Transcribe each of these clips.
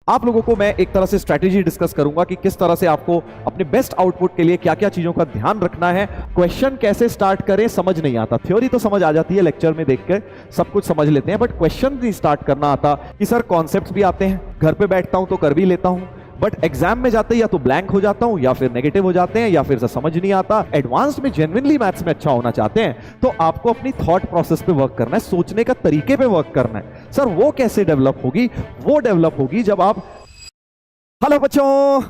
आप लोगों को मैं एक तरह से स्ट्रैटेजी डिस्कस करूंगा कि किस तरह से आपको अपने बेस्ट आउटपुट के लिए क्या क्या चीजों का ध्यान रखना है। क्वेश्चन कैसे स्टार्ट करें समझ नहीं आता, थ्योरी तो समझ आ जाती है, लेक्चर में देख के सब कुछ समझ लेते हैं, बट क्वेश्चन नहीं स्टार्ट करना आता कि सर कॉन्सेप्ट्स भी आते हैं, घर पे बैठता हूं तो कर भी लेता हूं, बट एग्जाम में जाते या तो ब्लैंक हो जाता हूं या फिर नेगेटिव हो जाते हैं या फिर से समझ नहीं आता। एडवांस्ड में जेन्युइनली मैथ्स में अच्छा होना चाहते हैं तो आपको अपनी थॉट प्रोसेस पे वर्क करना है, सोचने का तरीके पे वर्क करना है। सर वो कैसे डेवलप होगी? वो डेवलप होगी जब आप, हेलो बच्चों,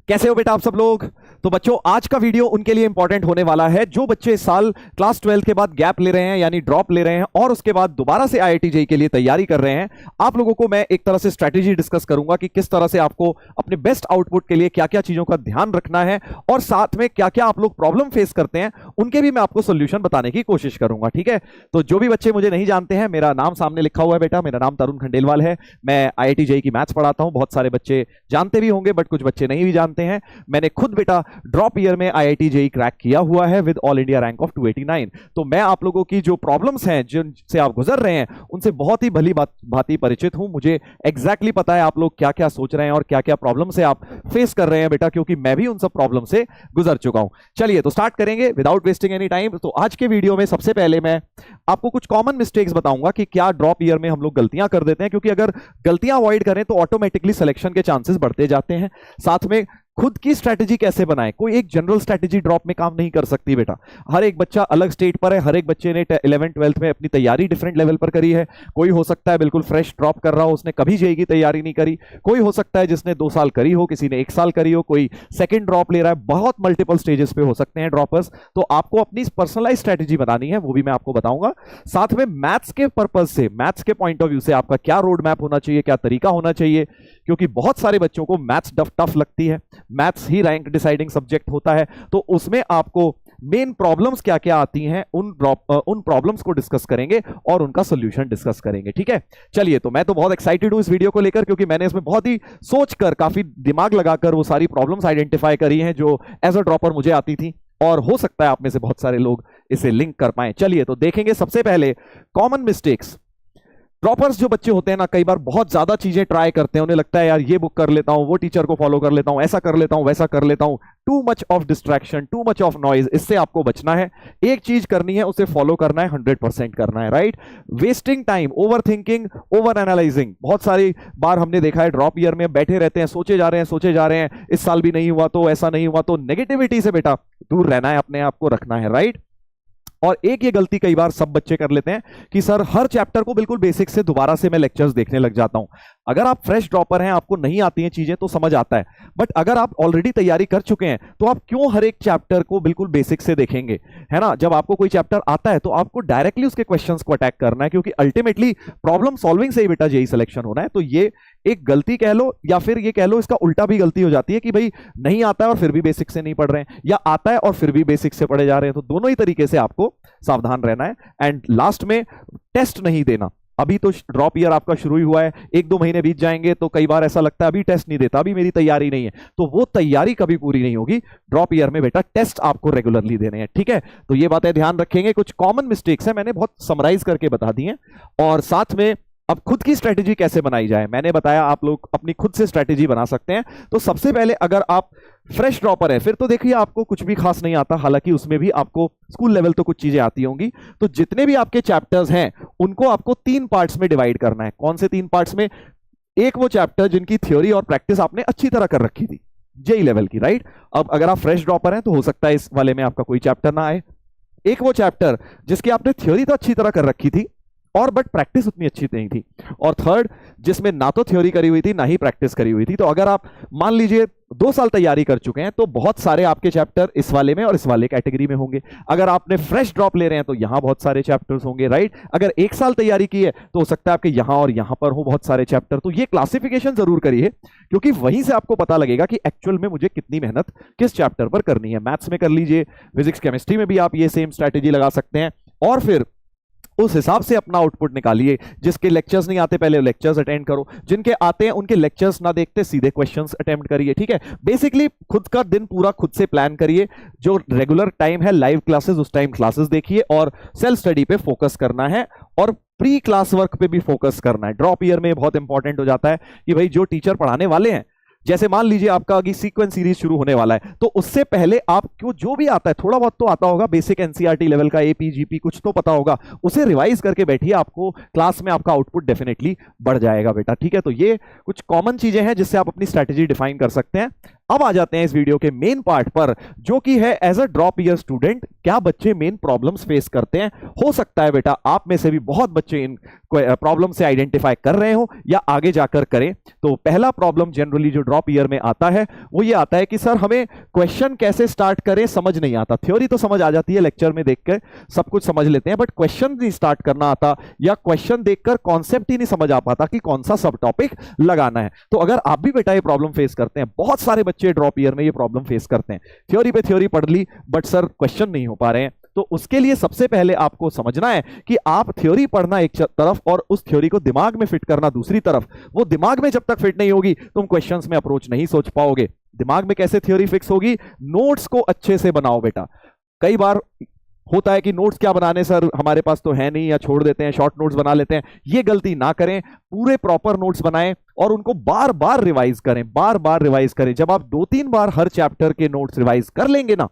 कैसे हो बेटा आप सब लोग? तो बच्चों आज का वीडियो उनके लिए इंपॉर्टेंट होने वाला है जो बच्चे इस साल क्लास 12 के बाद गैप ले रहे हैं यानी ड्रॉप ले रहे हैं और उसके बाद दोबारा से आईआईटी जेईई के लिए तैयारी कर रहे हैं। आप लोगों को मैं एक तरह से स्ट्रैटेजी डिस्कस करूंगा कि किस तरह से आपको अपने बेस्ट आउटपुट के लिए क्या क्या चीजों का ध्यान रखना है और साथ में क्या क्या आप लोग प्रॉब्लम फेस करते हैं उनके भी मैं आपको सोल्यूशन बताने की कोशिश करूंगा। ठीक है, तो जो भी बच्चे मुझे नहीं जानते हैं, मेरा नाम सामने लिखा हुआ है बेटा, मेरा नाम तरुण खंडेलवाल है। मैं आईआईटी जेईई की मैथ्स पढ़ाता हूं, बहुत सारे बच्चे जानते भी होंगे बट कुछ बच्चे नहीं भी जानते हैं। मैंने खुद बेटा ड्रॉप ईयर में आईआईटी जेईई क्रैक किया हुआ है with all India rank of 289। तो मैं आप लोगों की जो प्रॉब्लम्स हैं जिनसे आप गुजर रहे हैं उनसे बहुत ही भली भांति परिचित हूं। मुझे एग्जैक्टली पता है आप लोग क्या क्या सोच रहे हैं और क्या क्या प्रॉब्लम से आप फेस कर रहे हैं बेटा, क्योंकि मैं भी उन सब प्रॉब्लम से गुजर चुका हूं। चलिए तो स्टार्ट करेंगे विदाउट वेस्टिंग एनी टाइम। तो आज के वीडियो में सबसे पहले मैं आपको कुछ कॉमन मिस्टेक्स बताऊंगा कि क्या ड्रॉप ईयर में हम लोग गलतियां कर देते हैं, क्योंकि अगर गलतियां अवॉइड करें तो ऑटोमेटिकली सिलेक्शन के चांसेस बढ़ते जाते हैं। साथ में खुद की स्ट्रैटेजी कैसे बनाएं, कोई एक जनरल स्ट्रैटेजी ड्रॉप में काम नहीं कर सकती बेटा। हर एक बच्चा अलग स्टेट पर है, हर एक बच्चे ने 11th 12th में अपनी तैयारी डिफरेंट लेवल पर करी है। कोई हो सकता है बिल्कुल फ्रेश ड्रॉप कर रहा हो, उसने कभी जेईई की तैयारी नहीं करी। कोई हो सकता है जिसने 2 साल करी हो, किसी ने 1 साल करी हो, कोई सेकंड ड्रॉप ले रहा है। बहुत मल्टीपल स्टेजेस पे हो सकते हैं ड्रॉपर्स। तो आपको अपनी पर्सनलाइज स्ट्रैटेजी बनानी है, वो भी मैं आपको बताऊंगा। साथ में मैथ्स के पर्पज से, मैथ्स के पॉइंट ऑफ व्यू से आपका क्या रोड मैप होना चाहिए, क्या तरीका होना चाहिए, क्योंकि बहुत सारे बच्चों को मैथ्स टफ लगती है। मैथ्स ही रैंक डिसाइडिंग सब्जेक्ट होता है, तो उसमें आपको मेन प्रॉब्लम्स क्या क्या आती हैं उन प्रॉब्लम्स को डिस्कस करेंगे और उनका सॉल्यूशन डिस्कस करेंगे। ठीक है, चलिए तो मैं तो बहुत एक्साइटेड हूं इस वीडियो को लेकर, क्योंकि मैंने इसमें बहुत ही सोचकर, काफी दिमाग लगाकर वो सारी प्रॉब्लम्स आइडेंटिफाई करी हैं जो एज अ ड्रॉपर मुझे आती थी, और हो सकता है आप में से बहुत सारे लोग इसे लिंक कर पाए। चलिए तो देखेंगे सबसे पहले कॉमन मिस्टेक्स। ड्रॉपर्स जो बच्चे होते हैं ना, कई बार बहुत ज्यादा चीजें ट्राई करते हैं, उन्हें लगता है यार ये बुक कर लेता हूं, वो टीचर को फॉलो कर लेता हूं, ऐसा कर लेता हूं, वैसा कर लेता हूं। Too much of distraction, too much of noise, इससे आपको बचना है। एक चीज करनी है, उसे फॉलो करना है, 100% करना है, right. Wasting time, over thinking, over analysing, बहुत सारी बार हमने देखा है ड्रॉप ईयर में बैठे रहते हैं, सोचे जा रहे हैं, सोचे जा रहे हैं, इस साल भी नहीं हुआ तो, ऐसा नहीं हुआ तो। नेगेटिविटी से बेटा दूर रहना है, अपने आप को रखना है, राइट। और एक ये गलती कई बार सब बच्चे कर लेते हैं कि सर हर चैप्टर को बिल्कुल बेसिक से दोबारा से मैं लेक्चर्स देखने लग जाता हूं। अगर आप फ्रेश ड्रॉपर हैं, आपको नहीं आती हैं चीजें तो समझ आता है, बट अगर आप ऑलरेडी तैयारी कर चुके हैं तो आप क्यों हर एक चैप्टर को बिल्कुल बेसिक से देखेंगे, है ना। जब आपको कोई चैप्टर आता है तो आपको डायरेक्टली उसके क्वेश्चंस को अटैक करना है, क्योंकि अल्टीमेटली प्रॉब्लम सॉल्विंग से ही बेटा जेईई सिलेक्शन होना है। तो ये एक गलती कह लो, या फिर ये कह लो इसका उल्टा भी गलती हो जाती है कि भाई नहीं आता है और फिर भी बेसिक से नहीं पढ़ रहे हैं, या आता है और फिर भी बेसिक से पढ़े जा रहे हैं। तो दोनों ही तरीके से आपको सावधान रहना है। एंड लास्ट में टेस्ट नहीं देना। अभी तो ड्रॉप ईयर आपका शुरू ही हुआ है, 1-2 महीने बीत जाएंगे तो कई बार ऐसा लगता है अभी टेस्ट नहीं देता, अभी मेरी तैयारी नहीं है, तो वो तैयारी कभी पूरी नहीं होगी। ड्रॉप ईयर में बेटा टेस्ट आपको रेगुलरली देने हैं, ठीक है। तो ये बातें ध्यान रखेंगे। कुछ कॉमन मिस्टेक्स हैं, मैंने बहुत समराइज करके बता दी हैं। और साथ में अब खुद की स्ट्रेटेजी कैसे बनाई जाए, मैंने बताया आप लोग अपनी खुद से स्ट्रेटेजी बना सकते हैं। तो सबसे पहले अगर आप फ्रेश ड्रॉपर है, फिर तो देखिए आपको कुछ भी खास नहीं आता, हालांकि उसमें भी आपको स्कूल लेवल तो कुछ चीजें आती होंगी। तो जितने भी आपके चैप्टर्स हैं उनको आपको 3 पार्ट्स में डिवाइड करना है। कौन से 3 पार्ट्स में? एक वो चैप्टर जिनकी थ्योरी और प्रैक्टिस आपने अच्छी तरह कर रखी थी जेईई लेवल की, राइट। अब अगर आप फ्रेश ड्रॉपर हैं तो हो सकता है इस वाले में आपका कोई चैप्टर ना आए। एक वो चैप्टर जिसकी आपने थ्योरी तो अच्छी तरह कर रखी थी और बट प्रैक्टिस उतनी अच्छी नहीं थी। और थर्ड जिसमें ना तो थ्योरी करी हुई थी ना ही प्रैक्टिस करी हुई थी। तो अगर आप मान लीजिए 2 साल तैयारी कर चुके हैं तो बहुत सारे आपके चैप्टर इस वाले में और इस वाले कैटेगरी में होंगे। अगर आपने फ्रेश ड्रॉप ले रहे हैं तो यहां बहुत सारे चैप्टर्स होंगे, राइट। अगर 1 साल तैयारी की है तो हो सकता है आपके यहां और यहां पर हो बहुत सारे चैप्टर। तो ये क्लासिफिकेशन जरूर करिए, क्योंकि वहीं से आपको पता लगेगा कि एक्चुअल में मुझे कितनी मेहनत किस चैप्टर पर करनी है। मैथ्स में कर लीजिए, फिजिक्स केमिस्ट्री में भी आप ये सेम स्ट्रैटेजी लगा सकते हैं, और फिर उस हिसाब से अपना आउटपुट निकालिए। जिसके लेक्चर्स नहीं आते पहले लेक्चर्स अटेंड करो, जिनके आते हैं उनके लेक्चर्स ना देखते सीधे क्वेश्चंस अटेम्प्ट करिए, ठीक है। बेसिकली खुद का दिन पूरा खुद से प्लान करिए। जो रेगुलर टाइम है लाइव क्लासेस, उस टाइम क्लासेस देखिए और सेल्फ स्टडी पे फोकस करना है। और प्री क्लास वर्क पे भी फोकस करना है। ड्रॉप ईयर में बहुत इंपॉर्टेंट हो जाता है कि भाई जो टीचर पढ़ाने वाले हैं, जैसे मान लीजिए आपका अभी सीक्वेंस सीरीज शुरू होने वाला है, तो उससे पहले आपको जो भी आता है, थोड़ा बहुत तो आता होगा, बेसिक एनसीईआरटी लेवल का एपी जीपी कुछ तो पता होगा, उसे रिवाइज करके बैठिए, आपको क्लास में आपका आउटपुट डेफिनेटली बढ़ जाएगा बेटा। ठीक है, तो ये कुछ कॉमन चीजें हैं जिससे आप अपनी स्ट्रेटेजी डिफाइन कर सकते हैं। अब आ जाते हैं इस वीडियो के मेन पार्ट पर, जो कि है as a drop year student क्या बच्चे मेन प्रॉब्लम्स फेस करते हैं। हो सकता है बेटा आप में से भी बहुत बच्चे इन प्रॉब्लम से आइडेंटिफाई कर रहे हो या आगे जाकर करें। तो पहला प्रॉब्लम जनरली जो ड्रॉप ईयर में आता है वो ये आता है कि सर हमें क्वेश्चन कैसे स्टार्ट करें समझ नहीं आता। थ्योरी तो समझ आ जाती है, लेक्चर में देखकर सब कुछ समझ लेते हैं, बट क्वेश्चन नहीं स्टार्ट करना आता, या क्वेश्चन देखकर कॉन्सेप्ट ही नहीं समझ आ पाता कि कौन सा सब टॉपिक लगाना है। तो अगर आप भी बेटा ये प्रॉब्लम फेस करते हैं, बहुत सारे बच्चे ड्रॉप ईयर में ये प्रॉब्लम फेस करते हैं, थ्योरी पे थ्योरी पढ़ ली बट सर क्वेश्चन नहीं हो पा रहे हैं, तो उसके लिए सबसे पहले आपको समझना है कि आप थ्योरी पढ़ना एक तरफ और उस थ्योरी को दिमाग में फिट करना दूसरी तरफ। वो दिमाग में जब तक फिट नहीं होगी तुम क्वेश्चंस में अप्रोच नहीं सोच पाओगे। दिमाग में कैसे थ्योरी फिक्स होगी? नोट्स को अच्छे से बनाओ बेटा। कई बार होता है कि नोट्स क्या बनाने सर, हमारे पास तो है नहीं, या छोड़ देते हैं, शॉर्ट नोट्स बना लेते हैं। ये गलती ना करें, पूरे प्रॉपर नोट्स बनाएं और उनको बार बार रिवाइज करें, बार बार रिवाइज करें। जब आप 2-3 बार हर चैप्टर के नोट्स रिवाइज कर लेंगे ना,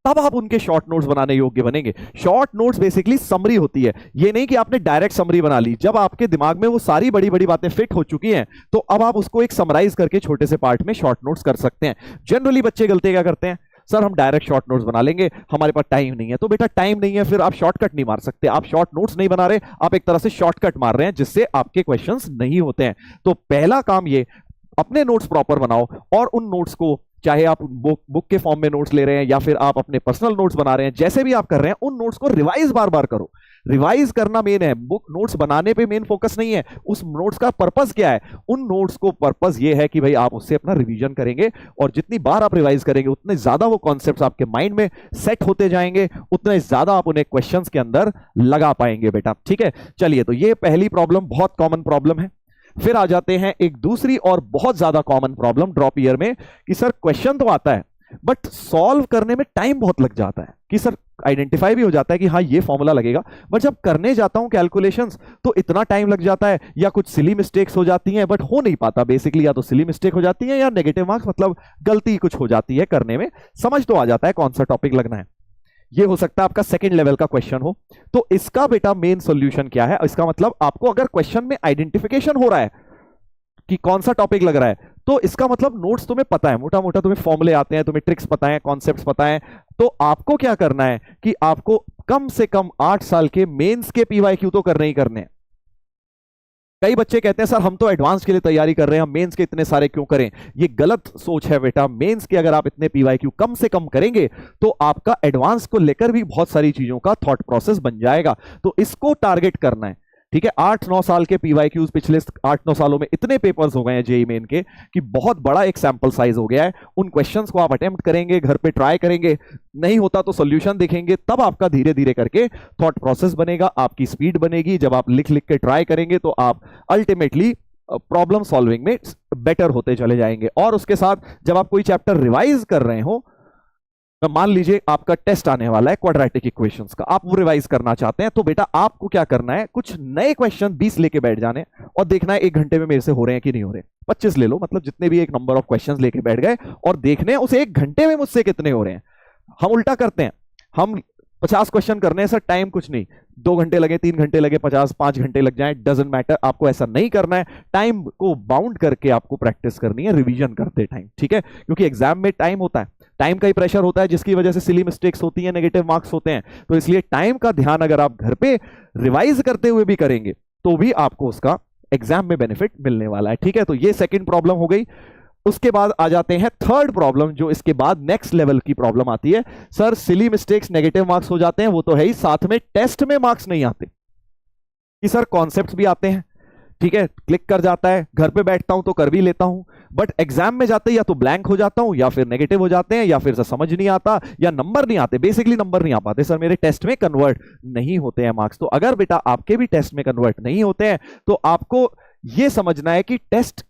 तब आप उनके शॉर्ट नोट्स बनाने योग्य बनेंगे। शॉर्ट नोट्स बेसिकली समरी होती है, ये नहीं कि आपने डायरेक्ट समरी बना ली। जब आपके दिमाग में वो सारी बड़ी बड़ी बातें फिट हो चुकी हैं, तो अब आप उसको एक समराइज करके छोटे से पार्ट में शॉर्ट नोट्स कर सकते हैं। जनरली बच्चे गलती क्या करते हैं, सर हम डायरेक्ट शॉर्ट नोट्स बना लेंगे, हमारे पास टाइम नहीं है। तो बेटा टाइम नहीं है, फिर आप शॉर्टकट नहीं मार सकते। आप शॉर्ट नोट्स नहीं बना रहे, आप एक तरह से शॉर्टकट मार रहे हैं, जिससे आपके क्वेश्चंस नहीं होते हैं। तो पहला काम ये, अपने नोट्स प्रॉपर बनाओ और उन नोट्स को, चाहे आप बुक के फॉर्म में नोट्स ले रहे हैं या फिर आप अपने पर्सनल नोट्स बना रहे हैं, जैसे भी आप कर रहे हैं, उन नोट्स को रिवाइज बार बार करो। रिवाइज करना मेन है, बुक नोट्स बनाने पे मेन फोकस नहीं है। उस नोट्स का पर्पस क्या है? उन नोट्स को पर्पस ये है कि भाई आप उससे अपना रिवीजन करेंगे, और जितनी बार आप रिवाइज करेंगे उतने ज्यादा वो कॉन्सेप्ट्स आपके माइंड में सेट होते जाएंगे, उतने ज्यादा आप उन्हें क्वेश्चंस के अंदर लगा पाएंगे बेटा। ठीक है, चलिए, तो ये पहली प्रॉब्लम बहुत कॉमन प्रॉब्लम है। फिर आ जाते हैं एक दूसरी और बहुत ज्यादा कॉमन प्रॉब्लम ड्रॉप ईयर में, कि सर क्वेश्चन तो आता है बट सॉल्व करने में टाइम बहुत लग जाता है। कि सर आइडेंटिफाई भी हो जाता है कि हाँ ये फॉर्मूला लगेगा, बट जब करने जाता हूं कैलकुलेशंस तो इतना टाइम लग जाता है, या कुछ सिली मिस्टेक्स हो जाती हैं, बट हो नहीं पाता। बेसिकली या तो सिली मिस्टेक हो जाती है या नेगेटिव मार्क्स, मतलब गलती कुछ हो जाती है करने में। समझ तो आ जाता है कौन सा टॉपिक लगना है। ये हो सकता है आपका सेकंड लेवल का क्वेश्चन हो। तो इसका बेटा मेन सॉल्यूशन क्या है? इसका मतलब आपको अगर क्वेश्चन में आइडेंटिफिकेशन हो रहा है कि कौन सा टॉपिक लग रहा है, तो इसका मतलब नोट्स तुम्हें पता है, मोटा मोटा तुम्हें फॉर्मूले आते हैं, तुम्हें ट्रिक्स पता है, कॉन्सेप्ट्स पता है। तो आपको क्या करना है कि आपको कम से कम 8 साल के मेंस के पीवाईक्यू तो करने ही करने हैं। कई बच्चे कहते हैं सर हम तो एडवांस के लिए तैयारी कर रहे हैं, हम मेंस के इतने सारे क्यों करें? ये गलत सोच है बेटा। मेंस के अगर आप इतने पीवाईक्यू कम से कम करेंगे तो आपका एडवांस को लेकर भी बहुत सारी चीजों का थॉट प्रोसेस बन जाएगा। तो इसको टारगेट करना है। ठीक है, 8-9 साल के पीवाईक्यूज पिछले 8-9 सालों में इतने पेपर्स हो गए हैं जेईई मेन के कि बहुत बड़ा एक सैंपल साइज हो गया है। उन क्वेश्चंस को आप अटेम्प्ट करेंगे, घर पे ट्राई करेंगे, नहीं होता तो सॉल्यूशन देखेंगे, तब आपका धीरे धीरे करके थॉट प्रोसेस बनेगा, आपकी स्पीड बनेगी। जब आप लिख लिख के ट्राई करेंगे तो आप अल्टीमेटली प्रॉब्लम सॉल्विंग में बेटर होते चले जाएंगे। और उसके साथ जब आप कोई चैप्टर रिवाइज कर रहे हो, तो मान लीजिए आपका टेस्ट आने वाला है क्वाड्रेटिक इक्वेशंस का, आप वो रिवाइज करना चाहते हैं, तो बेटा आपको क्या करना है, कुछ नए क्वेश्चन 20 लेके बैठ जाने और देखना है 1 घंटे में मेरे से हो रहे हैं कि नहीं हो रहे। 25 ले लो, मतलब जितने भी एक नंबर ऑफ क्वेश्चंस लेके बैठ गए, और देखने हैं उसे 1 घंटे में मुझसे कितने हो रहे हैं। हम उल्टा करते हैं, हम 50 क्वेश्चन करने हैं सर, टाइम कुछ नहीं, 2 घंटे लगे, 3 घंटे लगे, 5 घंटे लग जाए, डजंट मैटर। आपको ऐसा नहीं करना है, टाइम को बाउंड करके आपको प्रैक्टिस करनी है रिवीजन करते टाइम। ठीक है, क्योंकि एग्जाम में टाइम होता है, टाइम का ही प्रेशर होता है, जिसकी वजह से सिली मिस्टेक्स होती हैं, नेगेटिव मार्क्स होते हैं। तो इसलिए टाइम का ध्यान अगर आप घर पे रिवाइज करते हुए भी करेंगे तो भी आपको उसका एग्जाम में बेनिफिट मिलने वाला है। ठीक है, तो ये सेकंड प्रॉब्लम हो गई। उसके बाद आ जाते हैं थर्ड प्रॉब्लम, जो इसके बाद नेक्स्ट लेवल की प्रॉब्लम आती है। Sir silly mistakes negative marks हो जाते हैं, वो तो है ही, साथ में टेस्ट में मार्क्स नहीं आते। कि सर कॉन्सेप्ट्स भी आते हैं, ठीक है, क्लिक कर जाता है, घर पे बैठता हूं तो कर भी लेता हूं, बट एग्जाम में जाते या तो ब्लैंक हो जाता हूं, या फिर नेगेटिव हो जाते हैं, या फिर से समझ नहीं आता, या नंबर नहीं आते। बेसिकली नंबर नहीं आ पाते सर, मेरे टेस्ट में कन्वर्ट नहीं होते हैं मार्क्स। तो अगर बेटा आपके भी टेस्ट में कन्वर्ट नहीं होते हैं, तो आपको यह समझना है कि टेस्ट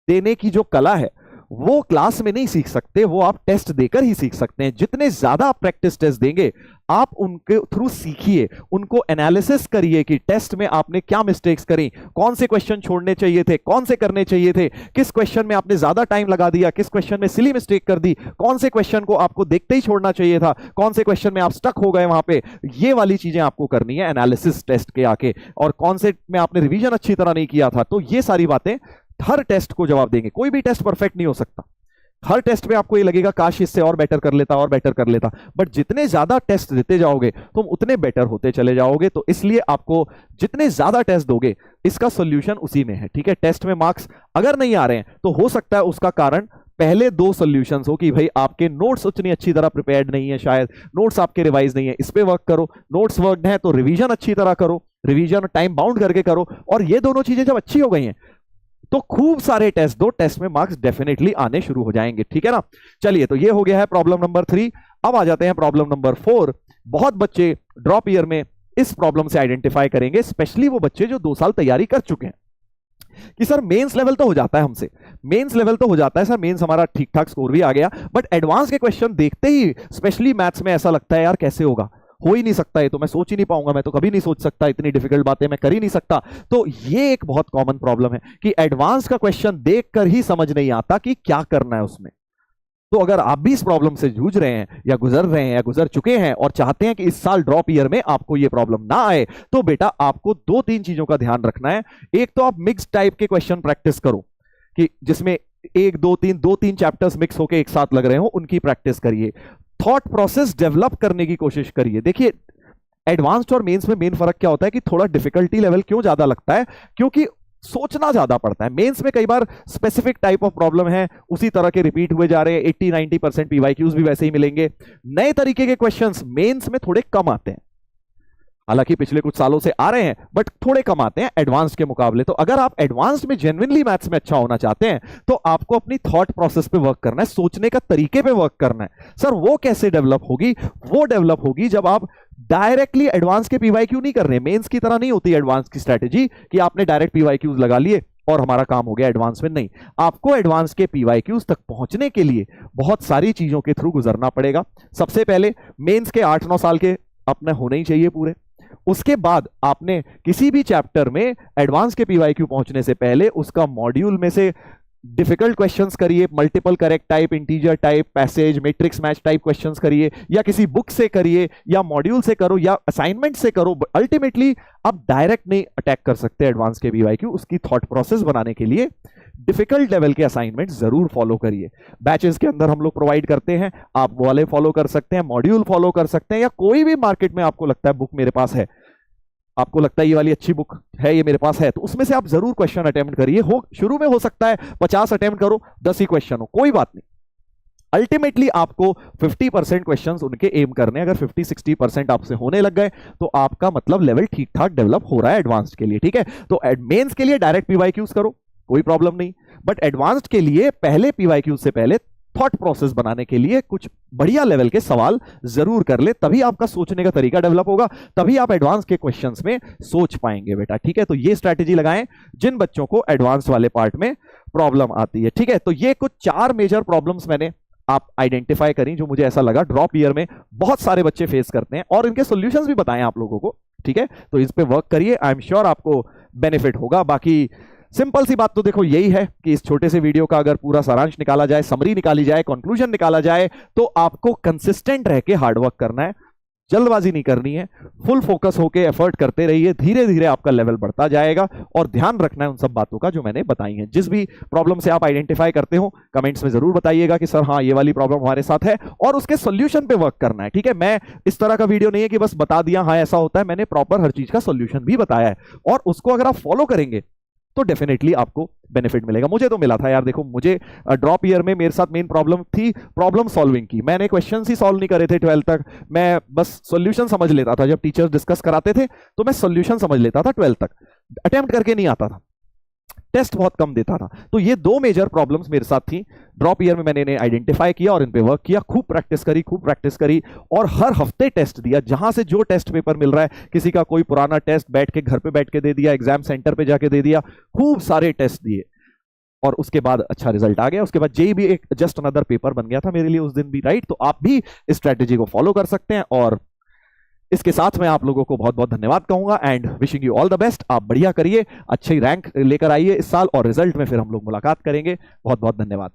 देने की जो कला है वो क्लास में नहीं सीख सकते, वो आप टेस्ट देकर ही सीख सकते हैं। जितने ज्यादा आप प्रैक्टिस टेस्ट देंगे, आप उनके थ्रू सीखिए, उनको एनालिसिस करिए कि टेस्ट में आपने क्या मिस्टेक्स करी, कौन से क्वेश्चन छोड़ने चाहिए थे, कौन से करने चाहिए थे, किस क्वेश्चन में आपने ज्यादा टाइम लगा दिया, किस क्वेश्चन में सिली मिस्टेक कर दी, कौन से क्वेश्चन को आपको देखते ही छोड़ना चाहिए था, कौन से क्वेश्चन में आप स्टक हो गए वहां पे। ये वाली चीजें आपको करनी है एनालिसिस टेस्ट के आके। और कौन से में आपने रिवीजन अच्छी तरह नहीं किया था। तो ये सारी बातें हर टेस्ट को जवाब देंगे। कोई भी टेस्ट परफेक्ट नहीं हो सकता। हर टेस्ट में आपको ये लगेगा काश इससे और बेटर कर लेता, और बेटर कर लेता, बट जितने ज्यादा टेस्ट देते जाओगे तुम उतने बेटर होते चले जाओगे। तो इसलिए आपको जितने ज्यादा टेस्ट दोगे, इसका सॉल्यूशन उसी में है। ठीक है, टेस्ट में मार्क्स अगर नहीं आ रहे हैं तो हो सकता है उसका कारण पहले दो सॉल्यूशंस हो कि भाई आपके नोट्स उतनी अच्छी तरह प्रिपेयर्ड नहीं है, शायद नोट्स आपके रिवाइज नहीं है, इस पे वर्क करो। नोट्स वर्क है तो रिवीजन अच्छी तरह करो, रिवीजन टाइम बाउंड करके करो। और ये दोनों चीजें जब अच्छी हो गई हैं तो खूब सारे टेस्ट दो, टेस्ट में मार्क्स डेफिनेटली आने शुरू हो जाएंगे। ठीक है ना। चलिए, तो ये हो गया है प्रॉब्लम नंबर 3। अब आ जाते हैं प्रॉब्लम नंबर 4। बहुत बच्चे ड्रॉप ईयर में इस प्रॉब्लम से आइडेंटिफाई करेंगे, स्पेशली वो बच्चे जो 2 साल तैयारी कर चुके हैं कि सर मेंस लेवल तो हो जाता है हमसे, मेंस लेवल तो हो जाता है सर, मेंस हमारा ठीक ठाक स्कोर भी आ गया, बट एडवांस के क्वेश्चन देखते ही स्पेशली मैथ्स में ऐसा लगता है यार कैसे होगा, हो ही नहीं सकता, है तो मैं सोच ही नहीं पाऊंगा, मैं तो कभी नहीं सोच सकता, इतनी डिफिकल्ट बातें मैं कर ही नहीं सकता। तो ये एक बहुत कॉमन प्रॉब्लम है कि एडवांस का क्वेश्चन देखकर ही समझ नहीं आता कि क्या करना है उसमें। तो अगर आप भी इस प्रॉब्लम से जूझ रहे हैं या गुजर रहे हैं या गुजर चुके हैं और चाहते हैं कि इस साल ड्रॉप ईयर में आपको ये प्रॉब्लम ना आए, तो बेटा आपको 2-3 चीजों का ध्यान रखना है। एक तो आप मिक्स टाइप के क्वेश्चन प्रैक्टिस करो कि जिसमें 1-2-3 चैप्टर्स मिक्स होकर एक साथ लग रहे हो, उनकी प्रैक्टिस करिए। थॉट प्रोसेस डेवलप करने की कोशिश करिए। देखिए, एडवांस्ड और मेंस में मेन फर्क क्या होता है कि थोड़ा डिफिकल्टी लेवल क्यों ज्यादा लगता है, क्योंकि सोचना ज्यादा पड़ता है। मेंस में कई बार स्पेसिफिक टाइप ऑफ प्रॉब्लम है, उसी तरह के रिपीट हुए जा रहे हैं, 80-90% पीवाईक्यूज भी वैसे ही मिलेंगे। नए तरीके के क्वेश्चंस मेंस में थोड़े कम आते हैं, हालांकि पिछले कुछ सालों से आ रहे हैं, बट थोड़े कम आते हैं एडवांस के मुकाबले। तो अगर आप एडवांस में जेन्युइनली मैथ्स में अच्छा होना चाहते हैं तो आपको अपनी थॉट प्रोसेस पे वर्क करना है, सोचने का तरीके पे वर्क करना है। सर वो कैसे डेवलप होगी? वो डेवलप होगी जब आप डायरेक्टली एडवांस के पीवाईक्यू नहीं कर रहे। मेंस की तरह नहीं होती एडवांस की स्ट्रेटेजी कि आपने डायरेक्ट पीवाईक्यूज लगा लिए और हमारा काम हो गया एडवांस में। नहीं, आपको एडवांस के पीवाईक्यूज तक पहुंचने के लिए बहुत सारी चीजों के थ्रू गुजरना पड़ेगा। सबसे पहले मेंस के 8-9 साल के अपने होने ही चाहिए पूरे। उसके बाद आपने किसी भी चैप्टर में एडवांस के पीवाईक्यू पहुंचने से पहले उसका मॉड्यूल में से डिफिकल्ट क्वेश्चंस करिए, multiple correct type, integer type, passage, matrix match type questions करिए, या किसी बुक से करिए, या मॉड्यूल से करो, या असाइनमेंट से करो। अल्टीमेटली आप डायरेक्ट नहीं अटैक कर सकते एडवांस के पीवाईक्यू। उसकी थॉट प्रोसेस बनाने के लिए डिफिकल्ट लेवल के असाइनमेंट जरूर फॉलो करिए। बैचेस के अंदर हम लोग प्रोवाइड करते हैं, आप वो वाले फॉलो कर सकते हैं, मॉड्यूल फॉलो कर सकते हैं, या कोई भी मार्केट में आपको लगता है बुक मेरे पास है, आपको लगता है ये वाली अच्छी बुक है, ये मेरे पास है, तो उसमें से आप जरूर क्वेश्चन अटेम्प्ट करिए। हो शुरू में हो सकता है 50 अटेम्प्ट करो, 10 ही क्वेश्चन हो, कोई बात नहीं। अल्टीमेटली आपको 50% क्वेश्चंस उनके एम करने। अगर 50-60% आपसे होने लग गए तो आपका मतलब लेवल ठीक ठाक डेवलप हो रहा है एडवांस्ड के लिए। ठीक है, तो मेंस के लिए डायरेक्ट पीवाईक्यूज करो, कोई प्रॉब्लम नहीं, बट एडवांस्ड के लिए पहले पीवाईक्यूज से पहले थॉट प्रोसेस बनाने के लिए कुछ बढ़िया लेवल के सवाल जरूर कर ले, तभी आपका सोचने का तरीका डेवलप होगा, तभी आप एडवांस के क्वेश्चंस में सोच पाएंगे बेटा। ठीक है, तो ये स्ट्रैटेजी लगाएं जिन बच्चों को एडवांस वाले पार्ट में प्रॉब्लम आती है। ठीक है, तो ये कुछ 4 मेजर प्रॉब्लम्स मैंने आप आइडेंटिफाई करी जो मुझे ऐसा लगा ड्रॉप ईयर में बहुत सारे बच्चे फेस करते हैं, और इनके सॉल्यूशंस भी बताएं आप लोगों को। ठीक है, तो इस पे वर्क करिए, आई एम श्योर आपको बेनिफिट होगा। बाकी सिंपल सी बात तो देखो यही है कि इस छोटे से वीडियो का अगर पूरा सारांश निकाला जाए, समरी निकाली जाए, कंक्लूजन निकाला जाए, तो आपको कंसिस्टेंट रह के हार्डवर्क करना है, जल्दबाजी नहीं करनी है, फुल फोकस होके एफर्ट करते रहिए, धीरे धीरे आपका लेवल बढ़ता जाएगा। और ध्यान रखना है उन सब बातों का जो मैंने बताई हैं। जिस भी प्रॉब्लम से आप आइडेंटिफाई करते हो कमेंट्स में जरूर बताइएगा कि सर हाँ ये वाली प्रॉब्लम हमारे साथ है, और उसके सोल्यूशन पे वर्क करना है। ठीक है, मैं इस तरह का वीडियो नहीं है कि बस बता दिया हाँ ऐसा होता है, मैंने प्रॉपर हर चीज का सोल्यूशन भी बताया है, और उसको अगर आप फॉलो करेंगे तो डेफिनेटली आपको बेनिफिट मिलेगा। मुझे तो मिला था यार, देखो मुझे ड्रॉप ईयर में मेरे साथ मेन प्रॉब्लम थी प्रॉब्लम सॉल्विंग की। मैंने क्वेश्चंस ही सॉल्व नहीं करे थे 12th तक, मैं बस सॉल्यूशन समझ लेता था। जब टीचर्स डिस्कस कराते थे तो मैं सॉल्यूशन समझ लेता था, 12th तक अटेम्प्ट करके नहीं आता था, टेस्ट बहुत कम देता था। तो ये 2 मेजर प्रॉब्लम्स मेरे साथ थी। ड्रॉप ईयर में मैंने इन्हें आइडेंटिफाई किया और इन पे वर्क किया, खूब प्रैक्टिस करी और हर हफ्ते टेस्ट दिया। जहां से जो टेस्ट पेपर मिल रहा है, किसी का कोई पुराना टेस्ट बैठ के घर पे बैठ के दे दिया, एग्जाम सेंटर पे जाके दे दिया, खूब सारे टेस्ट दिए। और उसके बाद अच्छा रिजल्ट आ गया। उसके बाद जेई भी एक जस्ट अनदर पेपर बन गया था मेरे लिए उस दिन भी, राइट। तो आप भी इस स्ट्रेटेजी को फॉलो कर सकते हैं। और इसके साथ मैं आप लोगों को बहुत बहुत धन्यवाद कहूंगा and wishing you all the best. आप बढ़िया करिए, अच्छी रैंक लेकर आइए इस साल, और रिजल्ट में फिर हम लोग मुलाकात करेंगे। बहुत बहुत धन्यवाद।